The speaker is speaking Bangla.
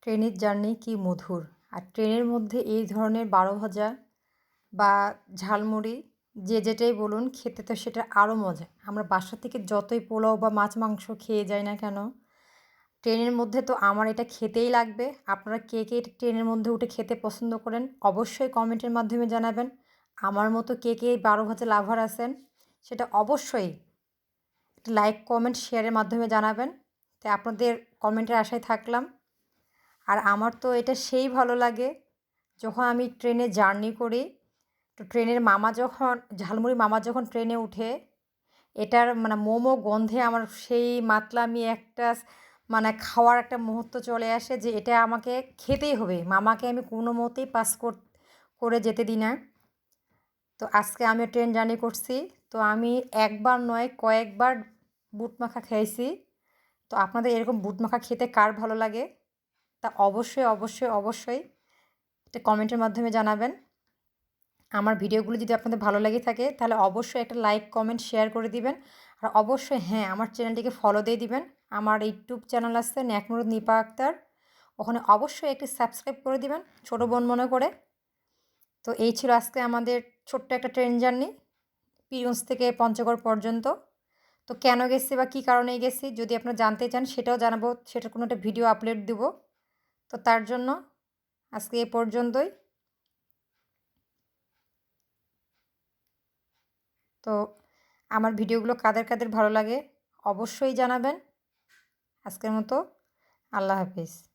ট্রেনের জার্নি কি মধুর। আর ট্রেনের মধ্যে এই ধরনের বারো ভাজা বা ঝালমুড়ি যে যেটাই বলুন খেতে তো সেটা আরও মজা। আমরা বাসা থেকে যতই পোলাও বা মাছ মাংস খেয়ে যাই না কেন, ট্রেনের মধ্যে তো আমার এটা খেতেই লাগবে। আপনারা কে, কে ট্রেনের মধ্যে উঠে খেতে পছন্দ করেন অবশ্যই কমেন্টের মাধ্যমে জানাবেন। আমার মতো কে, কে বারো ভাজা লাভার আছেন সেটা অবশ্যই একটা লাইক, কমেন্ট, শেয়ারের মাধ্যমে জানাবেন। তাই আপনাদের কমেন্টের আশায় থাকলাম। আর আমার তো এটা সেই ভালো লাগে যখন আমি ট্রেনে জার্নি করি, তো ট্রেনের মামা যখন ঝালমুড়ি মামা যখন ট্রেনে উঠে, এটার মানে মোমো গন্ধে আমার সেই মাতলামি একটা খাওয়ার একটা মুহূর্ত চলে আসে যে এটা আমাকে খেতেই হবে। মামাকে আমি কোনো মতেই পাস করে যেতে দিই না। তো আজকে আমি ট্রেন জার্নি করছি, তো আমি একবার নয় কয়েকবার বুট মাখা খেয়েছি। তো আপনাদের এরকম বুট মাখা খেতে কার ভালো লাগে তা অবশ্যই, অবশ্যই, অবশ্যই এটা কমেন্টের মাধ্যমে জানাবেন। আমার ভিডিওগুলো যদি আপনাদের ভালো লেগে থাকে তাহলে অবশ্যই একটা লাইক, কমেন্ট, শেয়ার করে দিবেন। আর অবশ্যই হ্যাঁ, আমার চ্যানেলটিকে ফলো দিয়ে দিবেন। আমার ইউটিউব চ্যানেল আছে ন্যাকমুরুদ নিপা আক্তার। ওখানে অবশ্যই একটি সাবস্ক্রাইব করে দিবেন ছোটো বোন মনে করে। তো এই ছিল আজকে আমাদের ছোট্ট একটা ট্রেন জার্নি পীরগঞ্জ থেকে পঞ্চগড় পর্যন্ত। তো কেন গেছি বা কী কারণে গেছি যদি আপনারা জানতে চান সেটাও জানাবো, সেটার কোনো একটা ভিডিও আপলোড দেবো। তো তার জন্য আজকে এ পর্যন্তই। তো আমার ভিডিওগুলো কাদের কাদের ভালো লাগে অবশ্যই জানাবেন। আজকের মতো আল্লাহ হাফিজ।